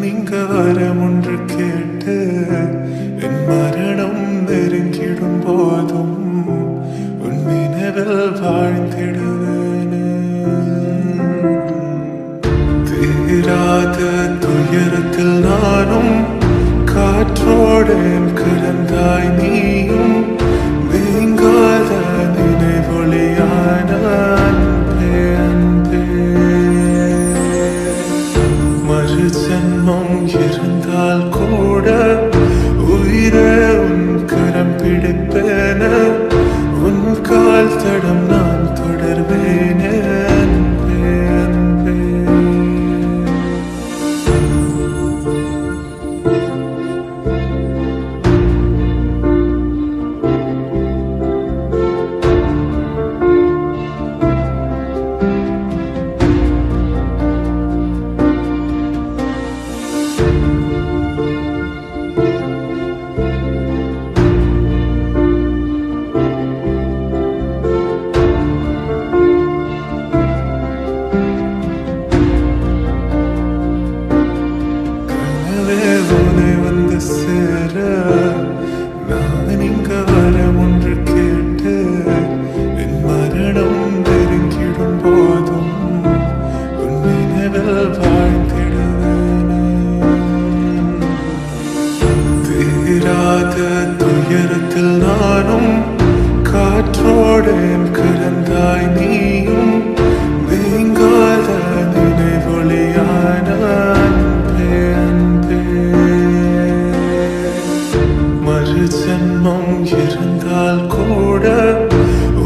நீங்க வரம் ஒன்று கேட்டு என் மரணம் நெருங்கிடும் போதும் உன் நினைவில் வாழ்ந்திடுவேன். தீராத துயரத்தில் நானும் காற்றோடு கலந்தாய் நீயும் நீங்காத நினைவொளியான அன்பே அன்பே. மறு ஜன்மம் இருந்தால் கூட உயிரை உன் கரம் பிடிப்பேன, உன் கால் தடம் நான் தொடர்வேனே அன்பே அன்பே. நான் இங்க வரம் ஒன்று கேட்டு என் மரணம் நெருங்கிடும் போதும் உன் நினைவில் வாழ்ந்திடுவேன். தீராத துயரத்தில் நானும் காற்றோடு கலந்தாய் நீயும் நீங்காத நினைவொளியான அன்பே அன்பே. மறு ஜன்மம் இருந்தால் கூட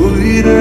உயிரை